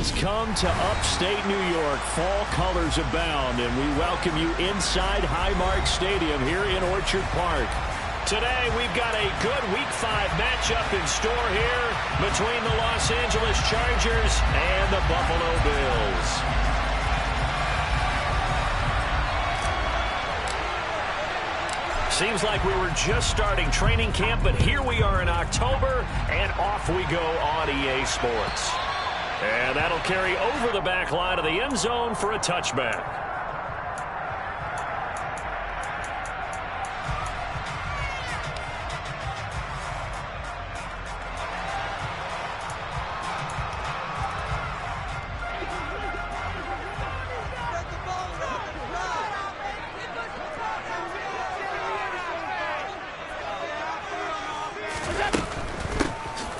has come to upstate New York. Fall colors abound, and we welcome you inside Highmark Stadium here in Orchard Park. Today, we've got a good Week 5 matchup in store here between the Los Angeles Chargers and the Buffalo Bills. Seems like we were just starting training camp, but here we are in October, and off we go on EA Sports. And that'll carry over the back line of the end zone for a touchback.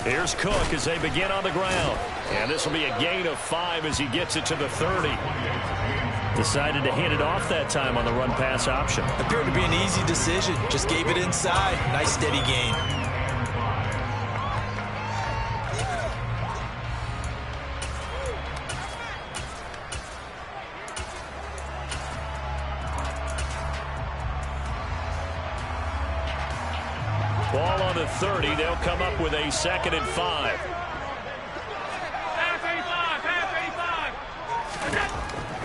Here's Cook as they begin on the ground. And this will be a gain of 5 as he gets it to the 30. Decided to hand it off that time on the run-pass option. Appeared to be an easy decision. Just gave it inside. Nice steady gain. Ball on the 30. They'll come up with a 2nd and 5.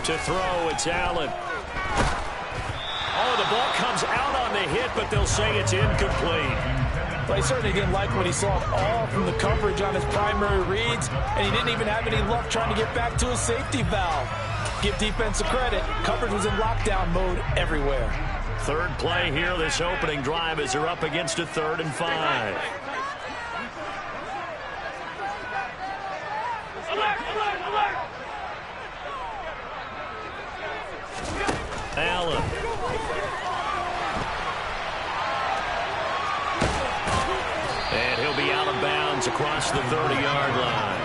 To throw, it's Allen. Oh, the ball comes out on the hit, but they'll say it's incomplete. Well, he certainly didn't like what he saw all from the coverage on his primary reads, and he didn't even have any luck trying to get back to his safety valve. Give defense a credit. Coverage was in lockdown mode everywhere. Third play here, this opening drive, as they're up against a 3rd and 5. Allen. And he'll be out of bounds across the 30-yard line.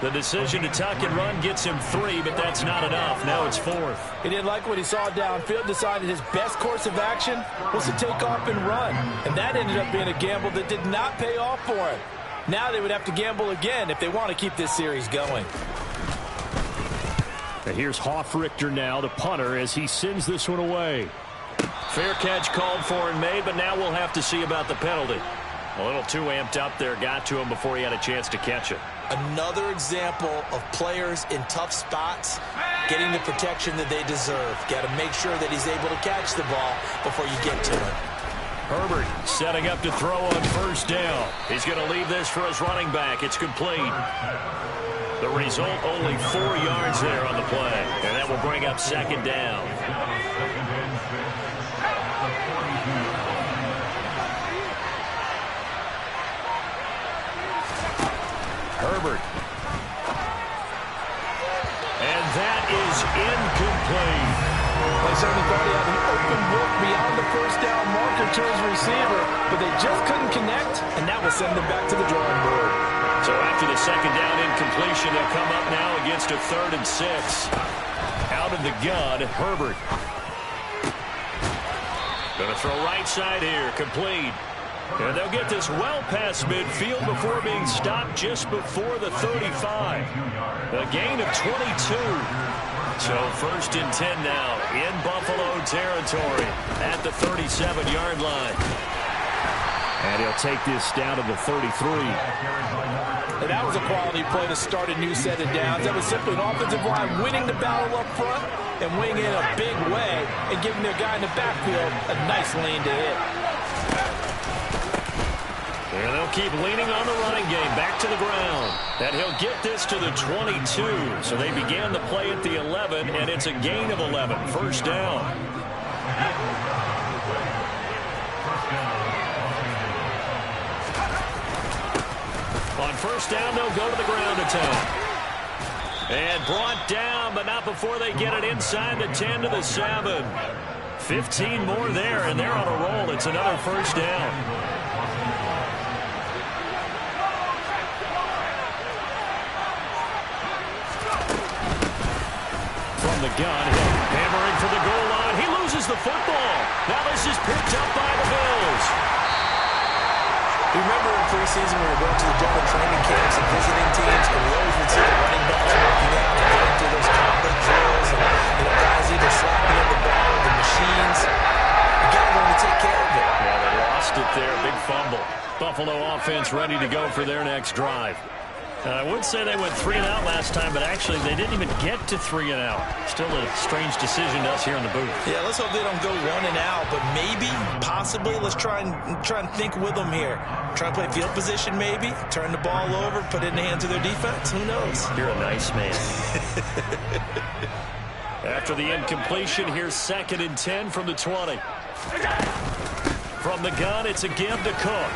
The decision to tuck and run gets him 3, but that's not enough. Now it's 4th. He didn't like what he saw downfield, decided his best course of action was to take off and run. And that ended up being a gamble that did not pay off for him. Now they would have to gamble again if they want to keep this series going. And here's Hoffrichter now, the punter, as he sends this one away. Fair catch called for and made, but now we'll have to see about the penalty. A little too amped up there, got to him before he had a chance to catch it. Another example of players in tough spots getting the protection that they deserve. Got to make sure that he's able to catch the ball before you get to it. Herbert setting up to throw on 1st down. He's going to leave this for his running back. It's complete. The result, only 4 yards there on the play. And that will bring up 2nd down. Herbert. And that is incomplete. They certainly thought he had an open look beyond the 1st down marker to his receiver, but they just couldn't connect, and that will send them back to the drawing board. So after the 2nd down incompletion, they'll come up now against a 3rd and 6. Out of the gun, Herbert. Going to throw right side here, complete. And they'll get this well past midfield before being stopped just before the 35. A gain of 22. So 1st and 10 now in Buffalo territory at the 37-yard line. And he'll take this down to the 33. And that was a quality play to start a new set of downs. That was simply an offensive line winning the battle up front and winning in a big way and giving their guy in the backfield a nice lane to hit. And they'll keep leaning on the running game back to the ground. And he'll get this to the 22. So they began the play at the 11, and it's a gain of 11. 1st down. On 1st down, they'll go to the ground attack. And brought down, but not before they get it inside the 10 to the 7. 15 more there, and they're on a roll. It's another 1st down. From the gun, hammering for the goal line. He loses the football. Now this is picked up by the Bills. Remember in preseason, we were going to the different training camps and visiting teams, and we always would see the running backs working out and going through those combat drills, and guys either slapping in the ball or the machines. You got to learn to take care of it. Yeah, they lost it there. Big fumble. Buffalo offense ready to go for their next drive. I would say they went 3 and out last time, but actually they didn't even get to 3 and out. Still a strange decision to us here in the booth. Yeah, let's hope they don't go 1 and out, but maybe, possibly, let's try and think with them here. Try and play field position maybe, turn the ball over, put it in the hands of their defense. Who knows? You're a nice man. After the incompletion, here's 2nd and 10 from the 20. From the gun, it's a give to Cook.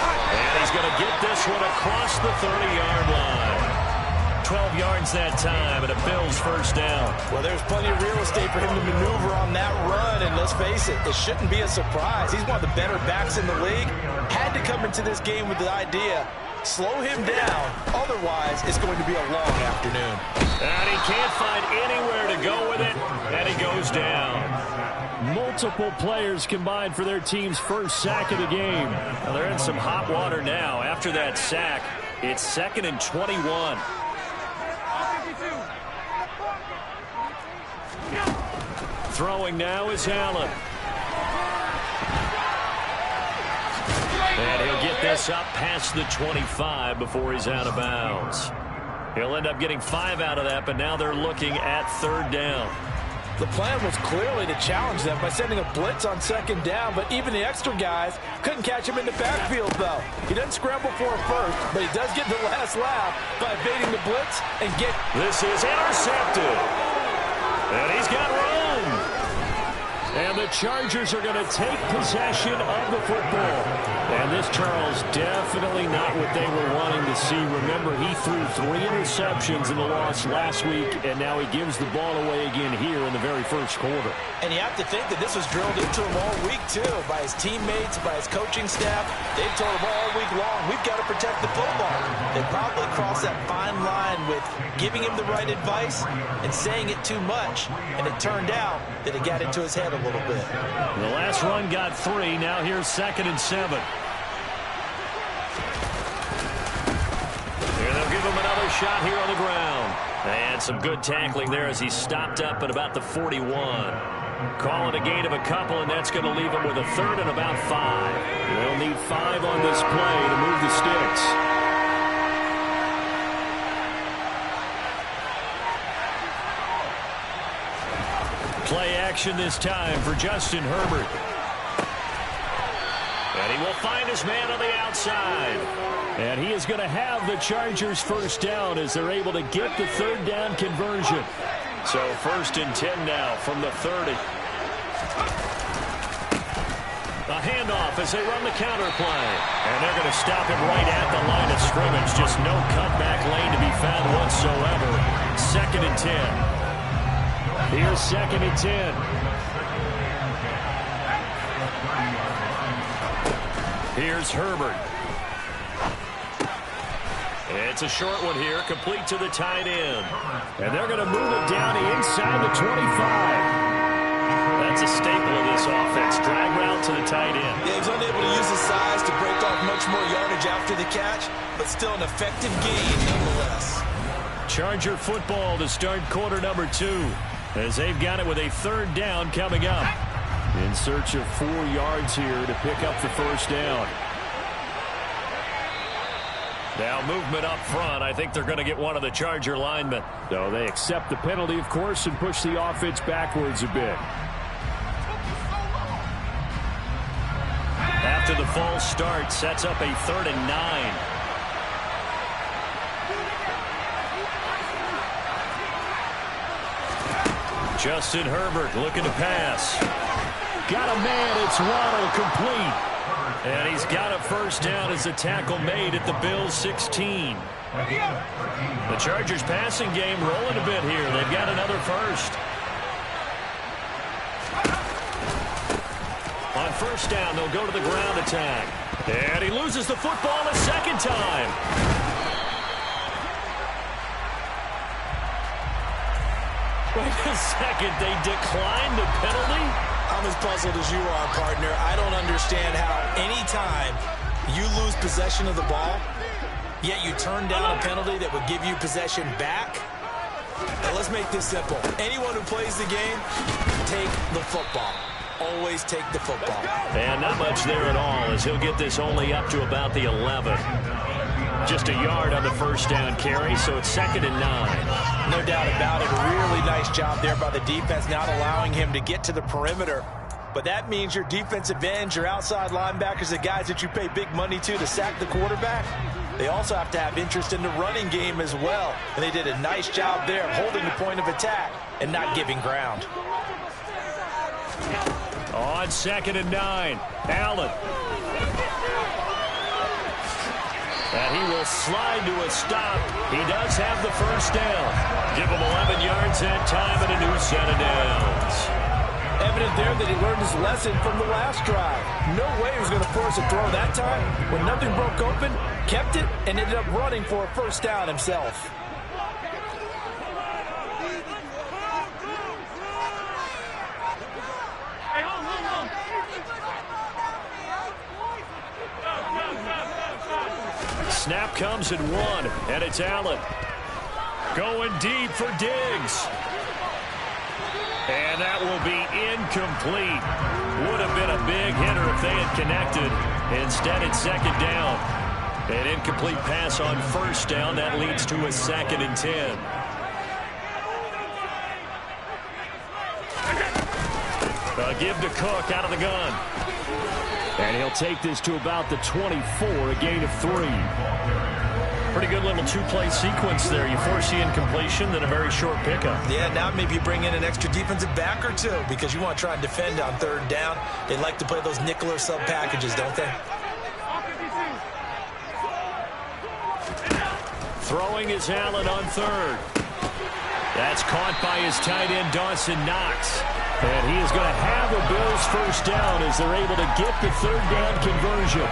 And he's going to get this one across the 30-yard line. 12 yards that time, and a Bills first down. Well, there's plenty of real estate for him to maneuver on that run, and let's face it, it shouldn't be a surprise. He's one of the better backs in the league. Had to come into this game with the idea, slow him down, otherwise it's going to be a long afternoon. And he can't find anywhere to go with it, and he goes down. Multiple players combined for their team's first sack of the game. Well, they're in some hot water now. After that sack, it's 2nd and 21. Throwing now is Allen. And he'll get this up past the 25 before he's out of bounds. He'll end up getting 5 out of that, but now they're looking at 3rd down. The plan was clearly to challenge them by sending a blitz on 2nd down, but even the extra guys couldn't catch him in the backfield, though. He doesn't scramble for a first, but he does get the last laugh by evading the blitz and get... This is intercepted. And he's got room. And the Chargers are going to take possession of the football. And this, Charles, definitely not what they were wanting to see. Remember, he threw 3 interceptions in the loss last week, and now he gives the ball away again here in the very first quarter. And you have to think that this was drilled into him all week, too, by his teammates, by his coaching staff. They've told him all week long, we've got to protect the football. They probably crossed that fine line with giving him the right advice and saying it too much. And it turned out that it got into his head a little bit. The last run got 3. Now here's 2nd and 7. And they'll give him another shot here on the ground. And some good tackling there as he stopped up at about the 41. Call it a gain of a couple, and that's going to leave him with a 3rd and about 5. They'll need 5 on this play to move the sticks. Play action this time for Justin Herbert. And he will find his man on the outside. And he is going to have the Chargers first down as they're able to get the 3rd down conversion. So 1st and 10 now from the 30. A handoff as they run the counter play. And they're going to stop him right at the line of scrimmage. Just no cutback lane to be found whatsoever. 2nd and 10. Here's 2nd and 10. Here's Herbert. It's a short one here, complete to the tight end. And they're going to move it down inside the 25. That's a staple of this offense. Drag route to the tight end. Yeah, he's unable to use his size to break off much more yardage after the catch, but still an effective gain nonetheless. Charger football to start quarter number 2, as they've got it with a 3rd down coming up. In search of 4 yards here to pick up the first down. Now movement up front. I think they're going to get one of the Charger linemen. So they accept the penalty, of course, and push the offense backwards a bit. After the false start, sets up a 3rd and 9. Justin Herbert looking to pass. Got a man. It's Waddle complete. And he's got a first down as the tackle made at the Bills' 16. The Chargers passing game rolling a bit here. They've got another first. On first down, they'll go to the ground attack. And he loses the football a second time. Wait a second, they declined the penalty? I'm as puzzled as you are, partner. I don't understand how any time You lose possession of the ball, yet you turn down a penalty that would give you possession back. Now let's make this simple. Anyone who plays the game, take the football. Always take the football. And not much there at all, as he'll get this only up to about the 11. Just a yard on the first down carry, so it's 2nd and 9. No doubt about it. A really nice job there by the defense, not allowing him to get to the perimeter. But that means your defensive ends, your outside linebackers, the guys that you pay big money to sack the quarterback, they also have to have interest in the running game as well. And they did a nice job there of holding the point of attack and not giving ground. On 2nd and 9, Allen. And he will slide to a stop. He does have the first down. Give him 11 yards that time and a new set of downs. Evident there that he learned his lesson from the last drive. No way he was going to force a throw that time. When nothing broke open, kept it, and ended up running for a first down himself. Snap comes at 1, and it's Allen. Going deep for Diggs. And that will be incomplete. Would have been a big hitter if they had connected. Instead, it's 2nd down. An incomplete pass on first down. That leads to a 2nd and 10. A give to Cook out of the gun. And he'll take this to about the 24, a gain of 3. Pretty good little two-play sequence there. You force the incompletion, then a very short pickup. Yeah, now maybe you bring in an extra defensive back or two because you want to try and defend on 3rd down. They like to play those nickel or sub packages, don't they? Throwing is Allen on 3rd. That's caught by his tight end, Dawson Knox. And he is going to have a Bills first down as they're able to get the 3rd down conversion.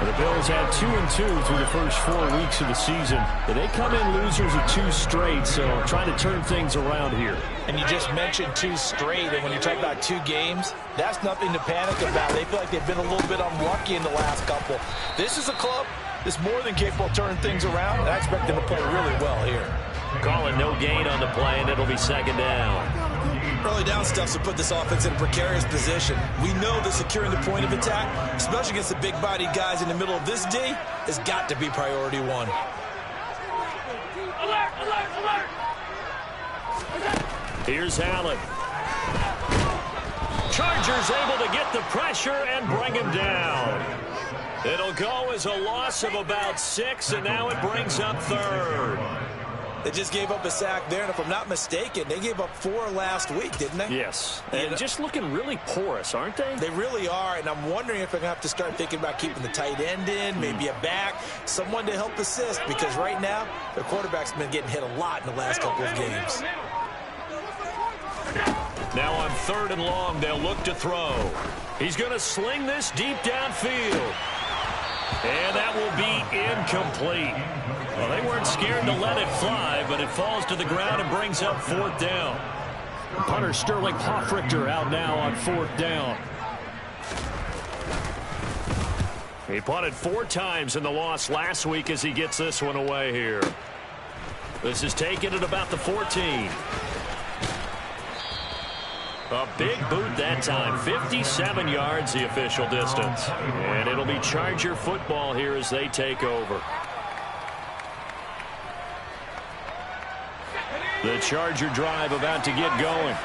The Bills had 2-2 through the first 4 weeks of the season. They come in losers of 2 straight, so trying to turn things around here. And you just mentioned 2 straight, and when you talk about 2 games, that's nothing to panic about. They feel like they've been a little bit unlucky in the last couple. This is a club that's more than capable of turning things around, and I expect them to play really well here. Calling no gain on the play, and it'll be 2nd down. Early down stuff to put this offense in a precarious position. We know that securing the point of attack, especially against the big-bodied guys in the middle of this D, has got to be priority 1. Alert, alert, alert! Here's Allen. Chargers able to get the pressure and bring him down. It'll go as a loss of about 6, and now it brings up 3rd. They just gave up a sack there, and if I'm not mistaken, they gave up 4 last week, didn't they? Yes, and just looking really porous, aren't they? They really are, and I'm wondering if they're going to have to start thinking about keeping the tight end in, maybe a back, someone to help assist, because right now, their quarterback's been getting hit a lot in the last couple of games. Now on 3rd and long, they'll look to throw. He's going to sling this deep downfield. And that will be incomplete. Well, they weren't scared to let it fly, but it falls to the ground and brings up 4th down. Punter Sterling Hoffrichter out now on 4th down. He punted 4 times in the loss last week as he gets this one away here. This is taken at about the 14. A big boot that time. 57 yards the official distance. And it'll be Charger football here as they take over. The Charger drive about to get going.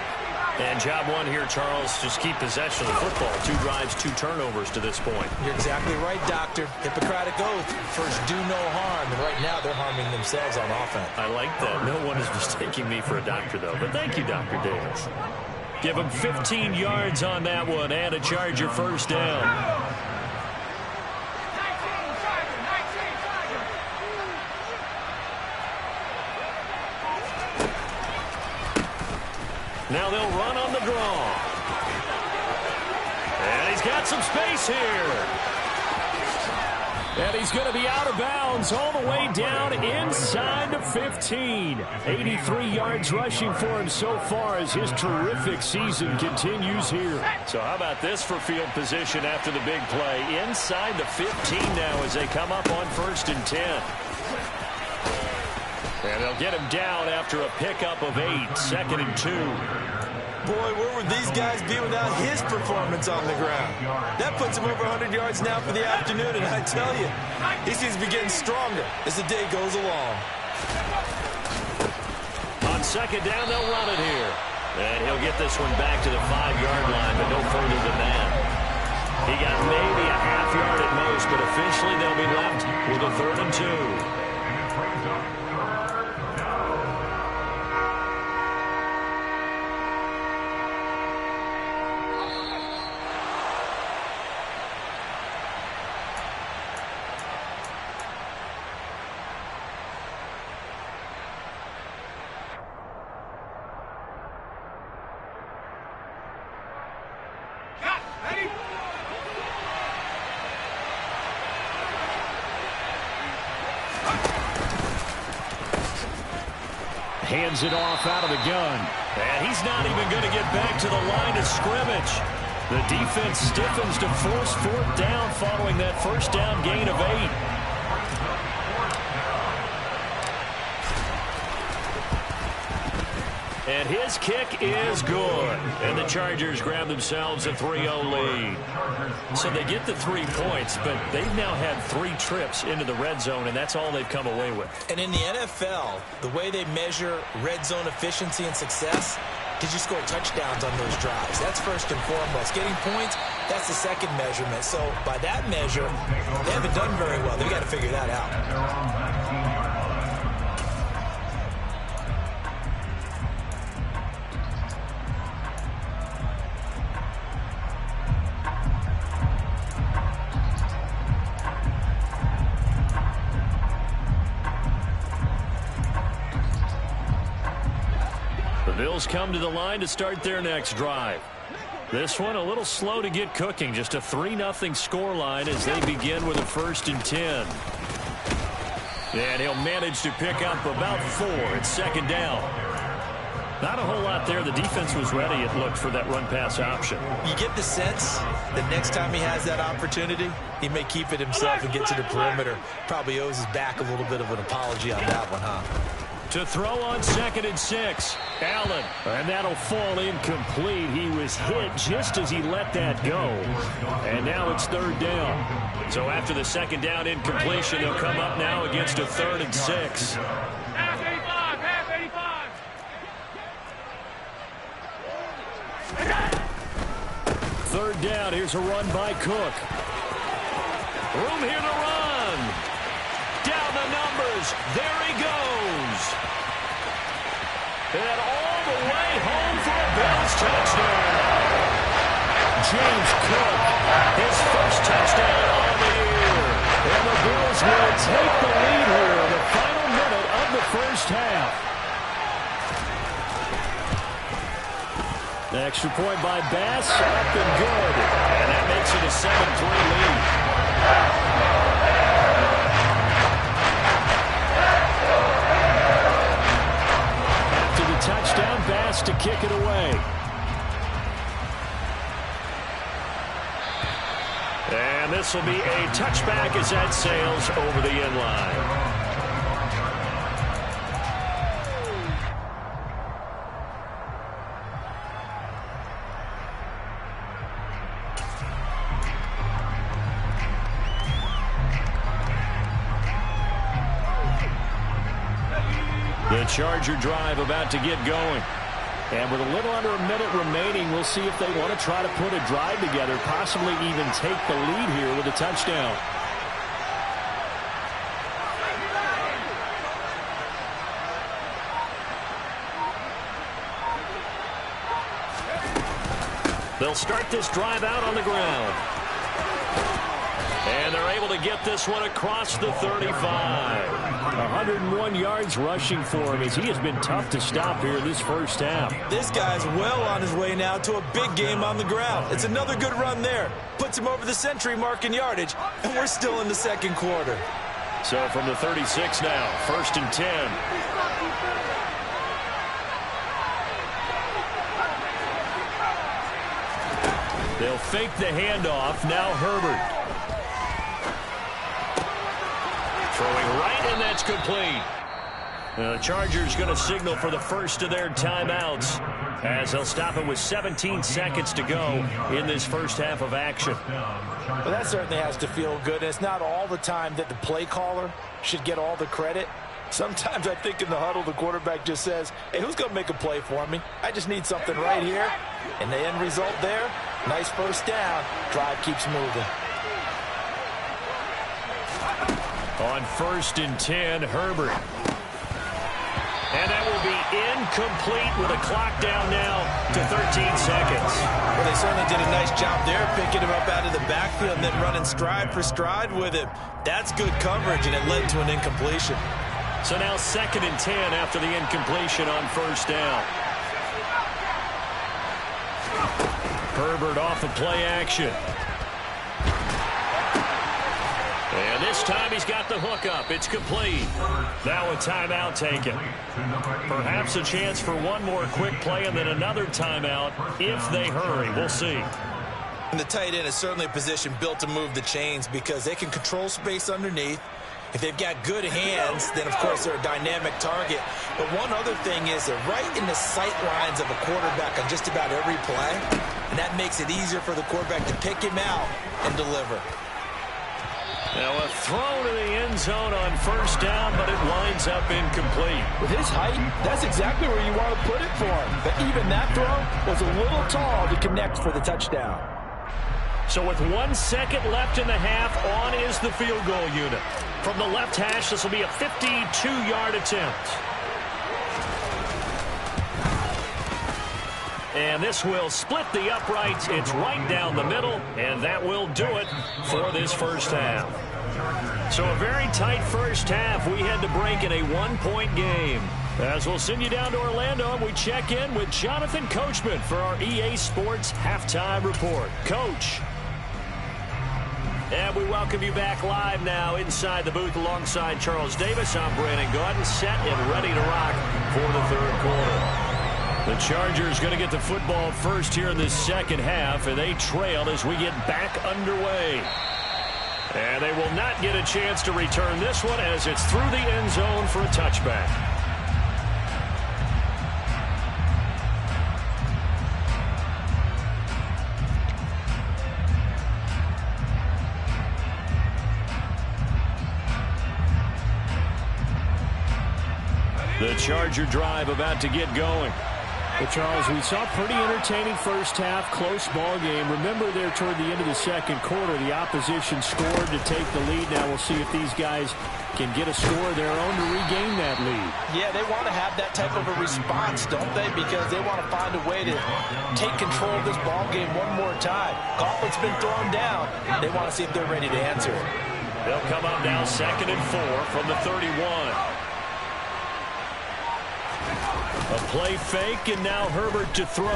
And job 1 here, Charles, just keep possession of the football. 2 drives, 2 turnovers to this point. You're exactly right, Doctor. Hippocratic oath. First, do no harm. And right now, they're harming themselves on offense. I like that. No one is mistaking me for a doctor, though. But thank you, Dr. Davis. Give him 15 yards on that one and a Charger first down. Now they'll run on the draw. And he's got some space here. And he's going to be out of bounds all the way down inside the 15. 83 yards rushing for him so far as his terrific season continues here. So how about this for field position after the big play? Inside the 15 now as they come up on 1st and 10. And they'll get him down after a pickup of 8, 2nd and 2. Boy, where would these guys be without his performance on the ground? That puts him over 100 yards now for the afternoon, and I tell you, he seems to be getting stronger as the day goes along. On 2nd down, they'll run it here. And he'll get this one back to the 5-yard line, but no further than that. He got maybe a half yard at most, but officially they'll be left with a 3rd and 2. Hands it off out of the gun. And he's not even going to get back to the line of scrimmage. The defense stiffens to force 4th down following that 1st down gain of 8. And his kick is good. And the Chargers grab themselves a 3-0 lead. So they get the 3 points, but they've now had 3 trips into the red zone, and that's all they've come away with. And in the NFL, the way they measure red zone efficiency and success, did you score touchdowns on those drives? That's first and foremost. Getting points, that's the second measurement. So by that measure, they haven't done very well. They've got to figure that out. Bills come to the line to start their next drive. This one a little slow to get cooking. Just a 3-0 scoreline as they begin with a 1st and 10. And he'll manage to pick up about 4 at 2nd down. Not a whole lot there. The defense was ready, it looked, for that run-pass option. You get the sense that next time he has that opportunity, he may keep it himself and get to the perimeter. Probably owes his back a little bit of an apology on that one, huh? To throw on 2nd and 6. Allen. And that'll fall incomplete. He was hit just as he let that go. And now it's 3rd down. So after the 2nd down incompletion, they'll come up now against a 3rd and 6. Half 85, half 85. 3rd down. Here's a run by Cook. Room here to run. Down the numbers. There he goes. And all the way home for a Bills touchdown. James Cook, his first touchdown on the year. And the Bills will take the lead here in the final minute of the 1st half. The extra point by Bass, up and good. And that makes it a 7-3 lead. Touchdown, Bass to kick it away. And this will be a touchback as that sails over the end line. The Charger drive about to get going. And with a little under a minute remaining, we'll see if they want to try to put a drive together, possibly even take the lead here with a touchdown. They'll start this drive out on the ground. And they're able able to get this one across the 35. 101 yards rushing for him as he has been tough to stop here in this first half. This guy's well on his way now to a big game on the ground. It's another good run there. Puts him over the century mark in yardage, and we're still in the second quarter. So from the 36 now, 1st and 10. They'll fake the handoff. Now Herbert. Throwing right, and that's complete. The Chargers going to signal for the first of their timeouts as they'll stop it with 17 seconds to go in this first half of action. Well, that certainly has to feel good. It's not all the time that the play caller should get all the credit. Sometimes I think in the huddle, the quarterback just says, hey, who's going to make a play for me? I just need something right here. And the end result there, nice first down. Drive keeps moving. On 1st and 10, Herbert. And that will be incomplete with a clock down now to 13 seconds. Well, they certainly did a nice job there, picking him up out of the backfield and then running stride for stride with him. That's good coverage, and it led to an incompletion. So now 2nd and 10 after the incompletion on 1st down. Herbert off of play action. And this time he's got the hook up. It's complete. Now a timeout taken. Perhaps a chance for one more quick play and then another timeout if they hurry. We'll see. And the tight end is certainly a position built to move the chains because they can control space underneath. If they've got good hands, then, of course, they're a dynamic target. But one other thing is they're right in the sight lines of a quarterback on just about every play, and that makes it easier for the quarterback to pick him out and deliver. Now a throw to the end zone on 1st down, but it winds up incomplete. With his height, that's exactly where you want to put it for him. But even that throw was a little tall to connect for the touchdown. So with 1 second left in the half, on is the field goal unit. From the left hash, this will be a 52-yard attempt. And this will split the uprights. It's right down the middle, and that will do it for this first half. So a very tight first half. We had to break in a 1-point game. As we'll send you down to Orlando, and we check in with Jonathan Coachman for our EA Sports Halftime Report. Coach. And we welcome you back live now inside the booth alongside Charles Davis. I'm Brandon Gaudin, set and ready to rock for the third quarter. The Chargers going to get the football first here in this second half, and they trail as we get back underway. And they will not get a chance to return this one as it's through the end zone for a touchback. The Charger drive about to get going. Well, Charles, we saw a pretty entertaining first half, close ball game. Remember there toward the end of the second quarter, the opposition scored to take the lead. Now we'll see if these guys can get a score of their own to regain that lead. Yeah, they want to have that type of a response, don't they? Because they want to find a way to take control of this ball game one more time. Gauntlet's been thrown down. They want to see if they're ready to answer it. They'll come up now 2nd and 4 from the 31. A play fake, and now Herbert to throw.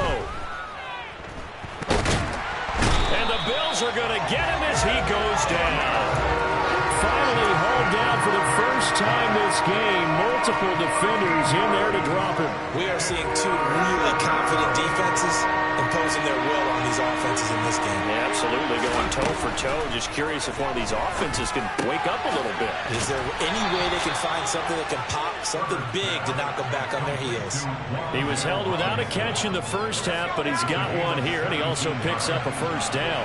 And the Bills are going to get him as he goes down. Finally hauled down for the first time this game. Multiple defenders in there to drop him. We are seeing two really confident defenses imposing their will on these offenses in this game. Yeah, absolutely, going toe for toe. Just curious if one of these offenses can wake up a little bit. Is there any way they can find something that can pop, something big to knock them back on their heels? He was held without a catch in the first half, but he's got one here, and he also picks up a first down.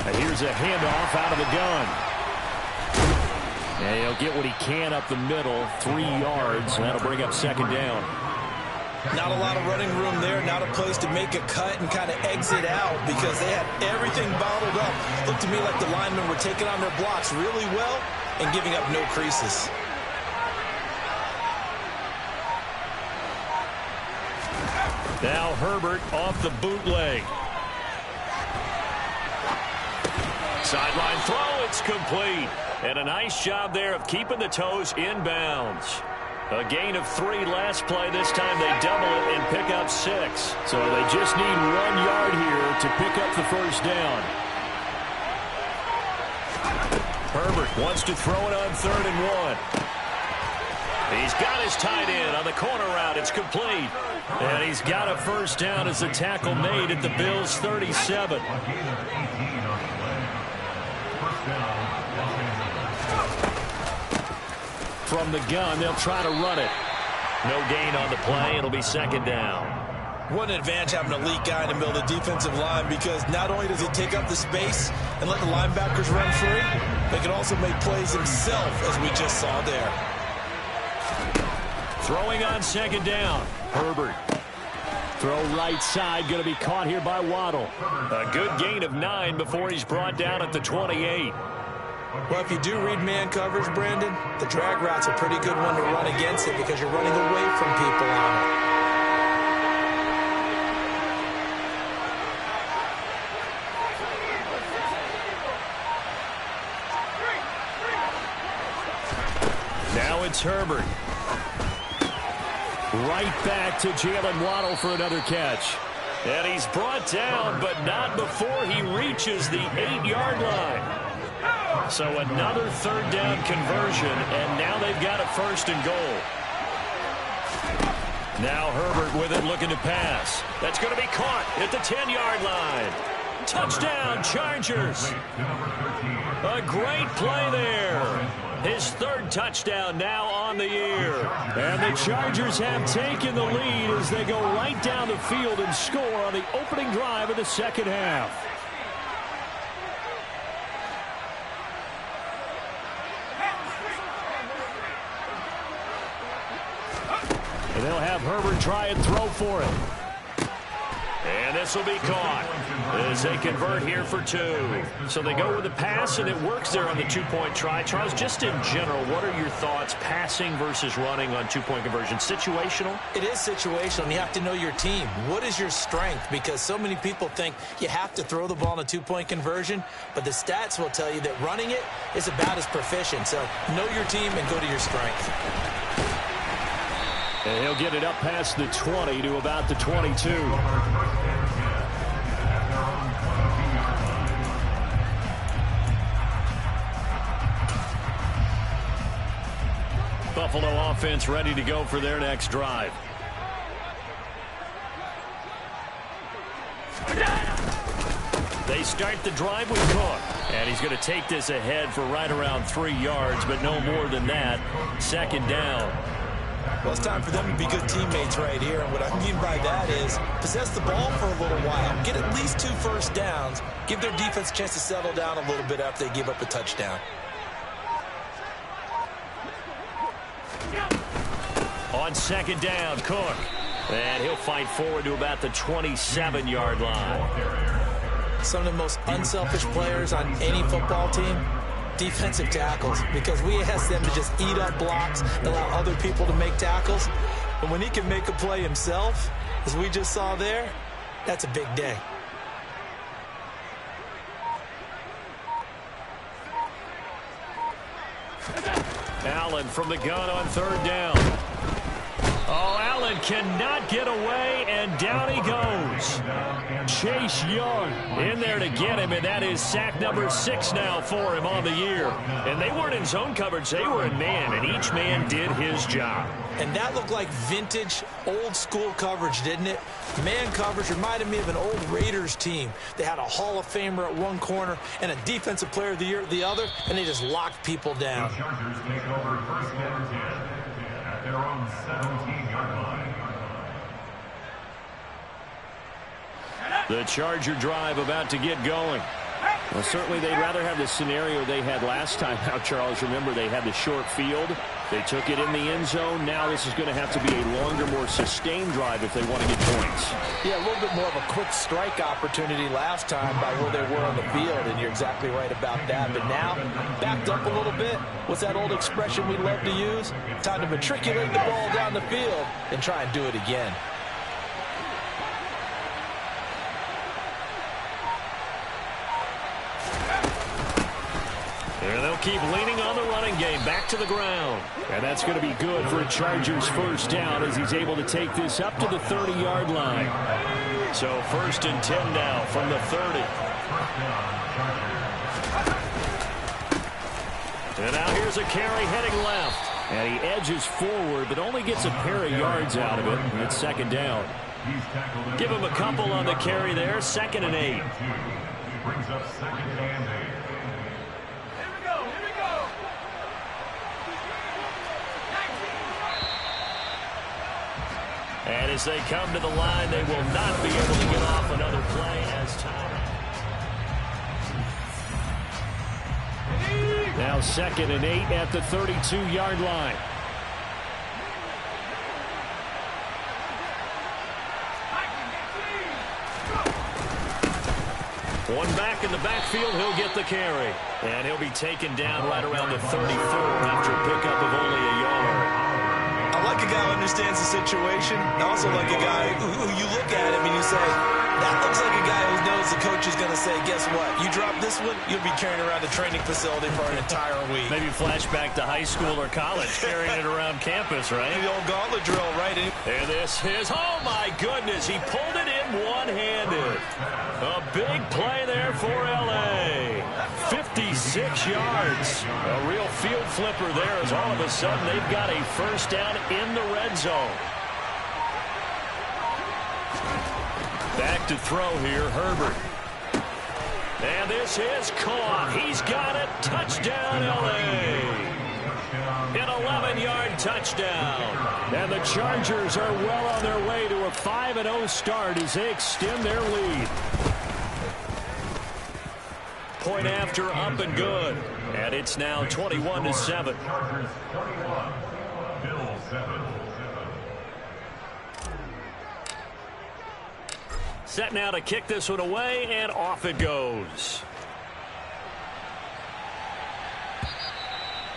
And here's a handoff out of the gun. And he'll get what he can up the middle, 3 yards, and that'll bring up 2nd down. Not a lot of running room there, not a place to make a cut and kind of exit out because they had everything bottled up. Looked to me like the linemen were taking on their blocks really well and giving up no creases. Now Herbert off the bootleg. Sideline throw, it's complete. And a nice job there of keeping the toes inbounds. A gain of 3 last play. This time they double it and pick up 6. So they just need 1 yard here to pick up the first down. Herbert wants to throw it on 3rd and 1. He's got his tight end on the corner route. It's complete. And he's got a first down as the tackle made at the Bills' 37. From the gun, they'll try to run it. No gain on the play. It'll be 2nd down. What an advantage having an elite guy in the middle of the defensive line, because not only does he take up the space and let the linebackers run free, they can also make plays himself, as we just saw there. Throwing on 2nd down. Herbert. Throw right side, going to be caught here by Waddle. A good gain of 9 before he's brought down at the 28. Well, if you do read man coverage, Brandon, the drag route's a pretty good one to run against it because you're running away from people on it. Now it's Herbert. Right back to Jalen Waddle for another catch. And he's brought down, but not before he reaches the 8-yard line. So another 3rd down conversion, and now they've got a 1st and goal. Now Herbert with it, looking to pass. That's going to be caught at the 10-yard line. Touchdown, Chargers. A great play there. His 3rd touchdown now on the year. And the Chargers have taken the lead as they go right down the field and score on the opening drive of the 2nd half. And they'll have Herbert try and throw for it. And this will be caught as they convert here for 2. So they go with the pass, and it works there on the 2-point try. Charles, just in general, what are your thoughts passing versus running on 2-point conversion? Situational? It is situational, and you have to know your team. What is your strength? Because so many people think you have to throw the ball in a 2-point conversion, but the stats will tell you that running it is about as proficient. So know your team and go to your strength. And he'll get it up past the 20 to about the 22. Buffalo offense ready to go for their next drive. They start the drive with Cook. And he's going to take this ahead for right around 3 yards, but no more than that. 2nd down. Well, it's time for them to be good teammates right here. And what I mean by that is possess the ball for a little while. Get at least 2 first downs. Give their defense a chance to settle down a little bit after they give up a touchdown. On 2nd down, Cook. And he'll fight forward to about the 27-yard line. Some of the most unselfish players on any football team, defensive tackles, because we ask them to just eat up blocks, allow other people to make tackles. But when he can make a play himself, as we just saw there, that's a big day. Allen from the gun on 3rd down. Oh, Allen cannot get away, and down he goes. Chase Young in there to get him, and that is sack number 6 now for him on the year. And they weren't in zone coverage, they were in man, and each man did his job. And that looked like vintage, old-school coverage, didn't it? Man coverage reminded me of an old Raiders team. They had a Hall of Famer at one corner and a Defensive Player of the Year at the other, and they just locked people down. The Chargers take over 1st and 10 at their own 17-yard line. The Charger drive about to get going. Well, certainly they'd rather have the scenario they had last time. Now, Charles, remember they had the short field. They took it in the end zone. Now this is going to have to be a longer, more sustained drive if they want to get points. Yeah, a little bit more of a quick strike opportunity last time by where they were on the field, and you're exactly right about that. But now, backed up a little bit. What's that old expression we love to use? Time to matriculate the ball down the field and try and do it again. keep leaning on the running game. Back to the ground. And that's going to be good for a Chargers first down as he's able to take this up to the 30-yard line. So 1st and 10 now from the 30. And now here's a carry heading left. And he edges forward, but only gets a pair of yards out of it. And it's 2nd down. Give him a couple on the carry there. 2nd and 8. Brings up 2nd and 8. And as they come to the line, they will not be able to get off another play as time. Now 2nd and 8 at the 32-yard line. One back in the backfield, he'll get the carry. And he'll be taken down right around the 34 after a pickup of only a yard. I like a guy who understands the situation. I also like a guy who you look at him and you say, that looks like a guy who knows the coach is going to say, guess what? You drop this one, you'll be carrying around the training facility for an entire week. Maybe flashback to high school or college, carrying it around campus, right? The old gauntlet drill, right? And this is, oh my goodness, he pulled it in one-handed. A big play there for L.A. 56 yards. A real field flipper there as all of a sudden they've got a first down in the red zone. Back to throw here, Herbert. And this is caught. He's got it. Touchdown, L.A. An 11-yard touchdown. And the Chargers are well on their way to a 5-0 start as they extend their lead. Point after, up and good. And it's now 21-7. Chargers 21. Bills 7. Set now to kick this one away, and off it goes.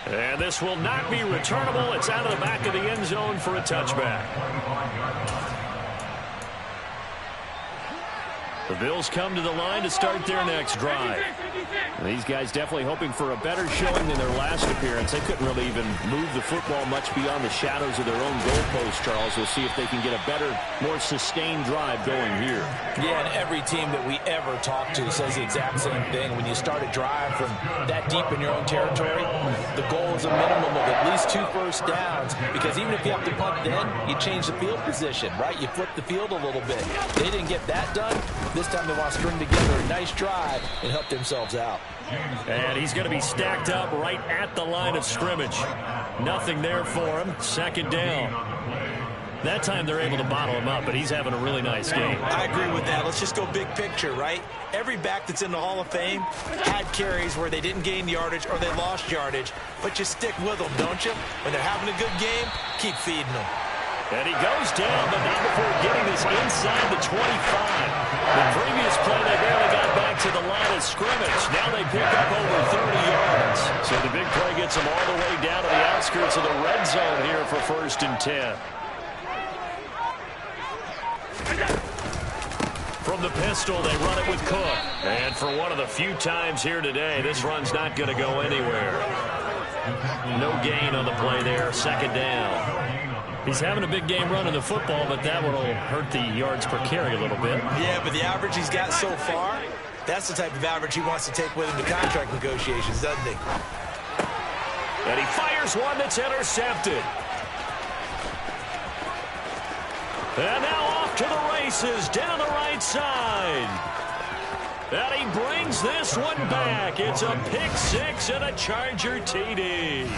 And this will not be returnable. It's out of the back of the end zone for a touchback. The Bills come to the line to start their next drive. And these guys definitely hoping for a better showing than their last appearance. They couldn't really even move the football much beyond the shadows of their own goalpost, Charles. We'll see if they can get a better, more sustained drive going here. Yeah, and every team that we ever talk to says the exact same thing. When you start a drive from that deep in your own territory, the goal is a minimum of at least 2 first downs, because even if you have to punt then, you change the field position, right? You flip the field a little bit. They didn't get that done. This time they want to string together a nice drive and help themselves out. And he's going to be stacked up right at the line of scrimmage. Nothing there for him. 2nd down. That time they're able to bottle him up, but he's having a really nice game. I agree with that. Let's just go big picture, right? Every back that's in the Hall of Fame had carries where they didn't gain yardage or they lost yardage, but you stick with them, don't you? When they're having a good game, keep feeding them. And he goes down, but not before getting this inside the 25. The previous play, they barely got back to the line of scrimmage. Now they pick up over 30 yards. So the big play gets them all the way down to the outskirts of the red zone here for 1st and 10. From the pistol, they run it with Cook. And for one of the few times here today, this run's not going to go anywhere. No gain on the play there. 2nd down. He's having a big game running the football, but that will hurt the yards per carry a little bit. Yeah, but the average he's got so far, that's the type of average he wants to take with him to contract negotiations, doesn't he? And he fires one that's intercepted. And now off to the races down the right side. And he brings this one back. It's a pick 6 and a Charger TD.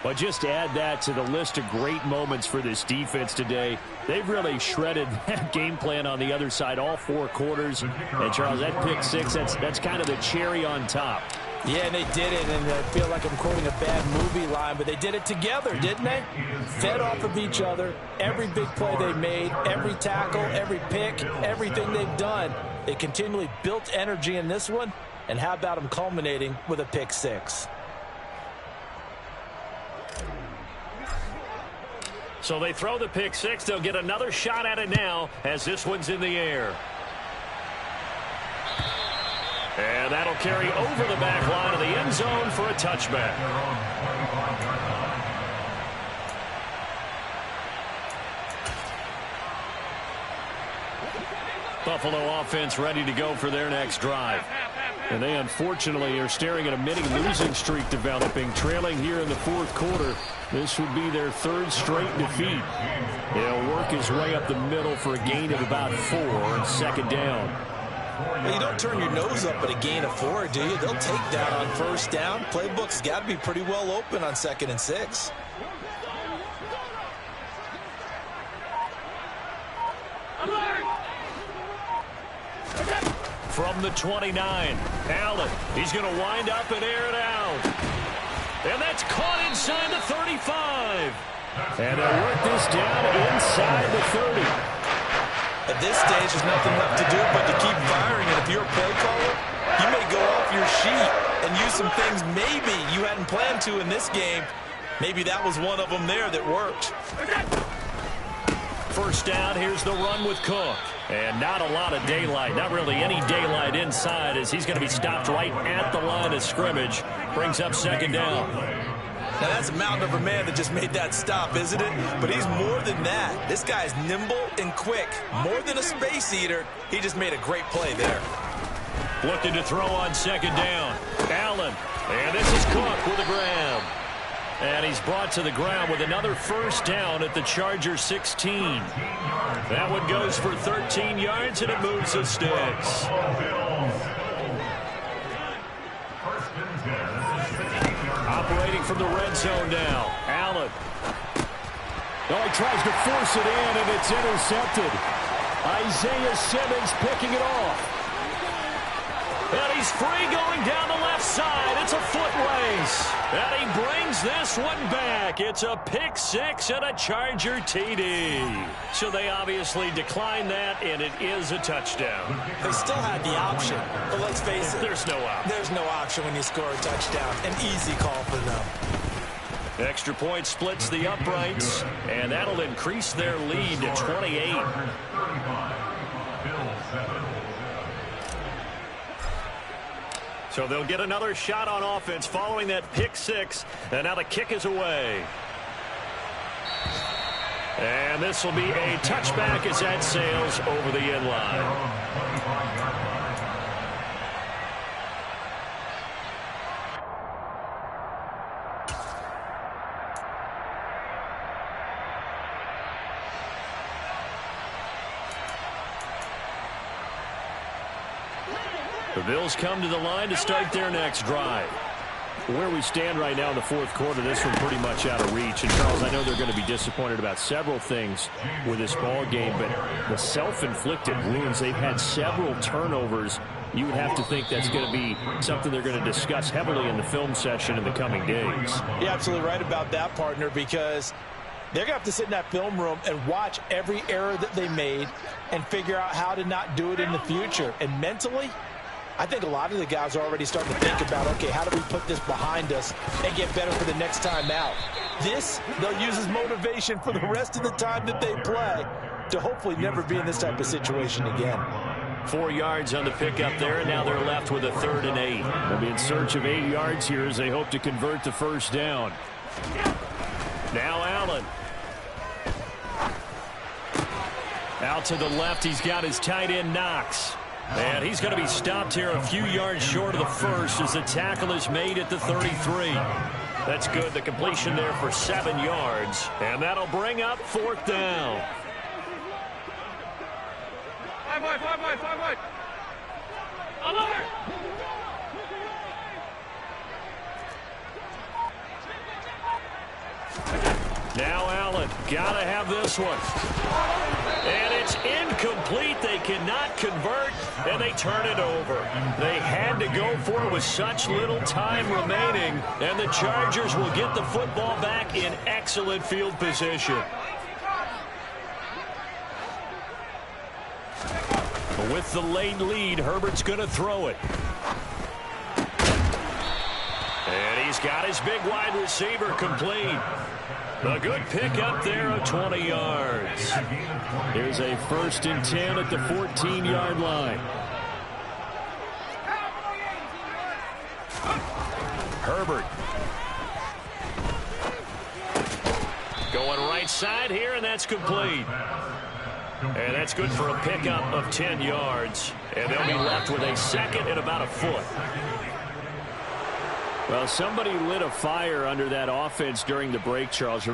But just to add that to the list of great moments for this defense today, they've really shredded that game plan on the other side all 4 quarters. And, Charles, that pick 6, that's kind of the cherry on top. Yeah, and they did it, and I feel like I'm quoting a bad movie line, but they did it together, didn't they? Fed off of each other, every big play they made, every tackle, every pick, everything they've done. They continually built energy in this one, and how about them culminating with a pick 6? So they throw the pick 6. They'll get another shot at it now as this one's in the air. And that'll carry over the back line of the end zone for a touchback. Buffalo offense ready to go for their next drive. And they unfortunately are staring at a mini losing streak developing, trailing here in the fourth quarter. This would be their third straight defeat. He'll work his way up the middle for a gain of about 4 on second down. Well, you don't turn your nose up at a gain of 4, do you? They'll take that on first down. Playbook's got to be pretty well open on 2nd and 6. From the 29, Allen. He's going to wind up and air it out. And that's caught inside the 35. And they'll work this down inside the 30. At this stage, there's nothing left to do but to keep firing. And if you're a play caller, you may go off your sheet and use some things maybe you hadn't planned to in this game. Maybe that was one of them there that worked. First down, here's the run with Cook. And not a lot of daylight, not really any daylight inside, as he's going to be stopped right at the line of scrimmage. Brings up second down. Now that's a mountain of a man that just made that stop, isn't it? But he's more than that. This guy's nimble and quick. More than a space eater, he just made a great play there. Looking to throw on second down. Allen. And this is Cook with a grab. And he's brought to the ground with another first down at the Chargers 16. That one goes for 13 yards, and it moves the sticks. Operating from the red zone now. Allen. Oh, he tries to force it in, and it's intercepted. Isaiah Simmons picking it off. And he's free going down the left side. It's a foot race. And he brings this one back. It's a pick six and a Charger TD. So they obviously declined that, and it is a touchdown. They still had the option, but let's face it. There's no option. There's no option when you score a touchdown. An easy call for them. Extra point splits the uprights, and that'll increase their lead to 28. So they'll get another shot on offense following that pick six. And now the kick is away. And this will be a touchback as that sails over the end line. The Bills come to the line to start their next drive. Where we stand right now in the fourth quarter, this one pretty much out of reach. And, Charles, I know they're going to be disappointed about several things with this ball game, but the self-inflicted wounds, they've had several turnovers. You would have to think that's going to be something they're going to discuss heavily in the film session in the coming days. You're absolutely right about that, partner, because they're going to have to sit in that film room and watch every error that they made and figure out how to not do it in the future. And mentally, I think a lot of the guys are already starting to think about, okay, how do we put this behind us and get better for the next time out? This, they'll use as motivation for the rest of the time that they play to hopefully never be in this type of situation again. 4 yards on the pickup there, and now they're left with a 3rd and 8. They'll be in search of 8 yards here as they hope to convert the first down. Now Allen. Out to the left, he's got his tight end Knox. And he's going to be stopped here a few yards short of the first as the tackle is made at the 33. That's good. The completion there for 7 yards. And that'll bring up 4th down. 5 wide. Alert! Now Allen, gotta have this one. And it's incomplete. They cannot convert, and they turn it over. They had to go for it with such little time remaining, and the Chargers will get the football back in excellent field position. With the late lead, Herbert's going to throw it. And he's got his big wide receiver complete. A good pickup there of 20 yards. Here's a 1st and 10 at the 14-yard line. Herbert. Going right side here, and that's complete. And that's good for a pickup of 10 yards. And they'll be left with a second and about a foot. Well, somebody lit a fire under that offense during the break, Charles.